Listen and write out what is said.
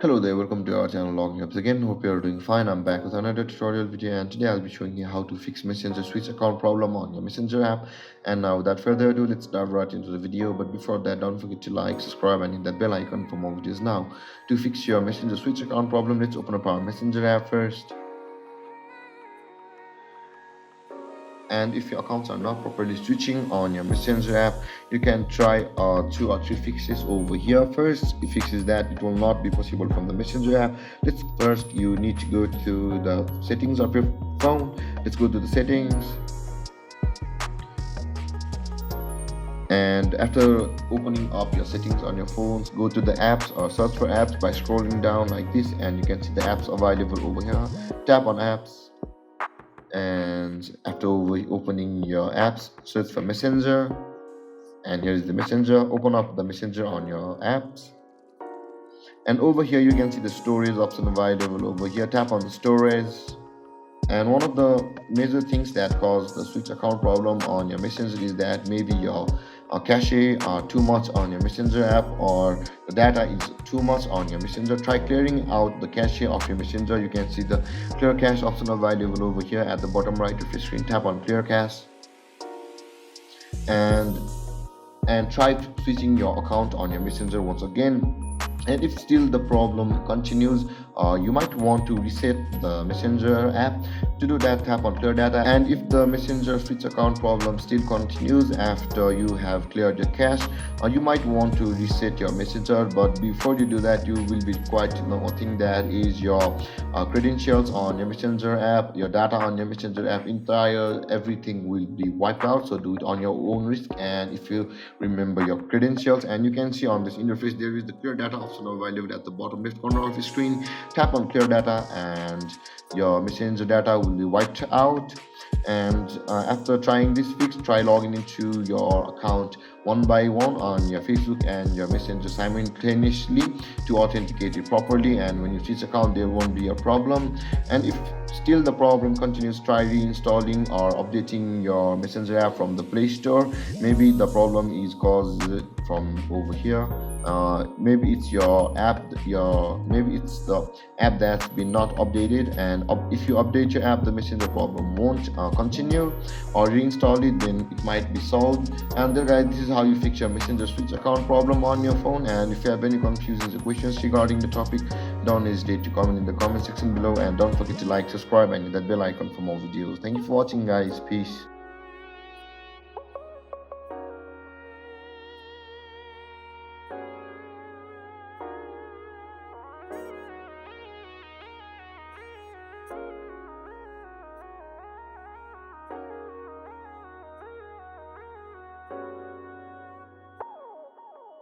Hello there, welcome to our channel Logging Apps again. Hope you are doing fine. I'm back with another tutorial video, and today I'll be showing you how to fix Messenger switch account problem on your Messenger app. And now without further ado, let's dive right into the video. But before that, don't forget to like, subscribe and hit that bell icon for more videos. Now to fix your Messenger switch account problem, let's open up our Messenger app first. And if your accounts are not properly switching on your Messenger app, you can try 2 or 3 fixes over here. First, it fixes that it will not be possible from the Messenger app. First you need to go to the settings of your phone. Let's go to the settings, and after opening up your settings on your phones, go to the apps or search for apps by scrolling down like this, and you can see the apps available over here. Tap on apps, and after opening your apps, search for Messenger, and here is the Messenger. Open up the Messenger on your apps, and over here you can see the storage option available over here. Tap on the storage, and one of the major things that cause the switch account problem on your Messenger is that maybe your cache are too much on your Messenger app, or the data is too much on your Messenger. Try clearing out the cache of your Messenger. You can see the clear cache option available over here at the bottom right of your screen. Tap on clear cache, and try switching your account on your Messenger once again. And if still the problem continues, you might want to reset the Messenger app. To do that, tap on clear data, and if the Messenger switch account problem still continues after you have cleared your cache, you might want to reset your Messenger. But before you do that, you will be required to know one thing, that is your credentials on your Messenger app, your data on your Messenger app, everything will be wiped out. So do it on your own risk, and if you remember your credentials. And you can see on this interface there is the clear data option available at the bottom left corner of the screen. Tap on clear data, and your Messenger data will be wiped out. And after trying this fix, try logging into your account one by one on your Facebook and your Messenger simultaneously to authenticate it properly, and when you switch account there won't be a problem. And if still the problem continues, try reinstalling or updating your Messenger app from the Play Store. Maybe the problem is caused from over here. Maybe it's your app, maybe it's the app that's been not updated, and if you update your app, the Messenger problem won't continue, or reinstall it, then it might be solved. And then guys, this is how you fix your Messenger switch account problem on your phone. And if you have any confusions or questions regarding the topic, don't hesitate to comment in the comment section below, and don't forget to like, subscribe and hit that bell icon for more videos. Thank you for watching guys. Peace.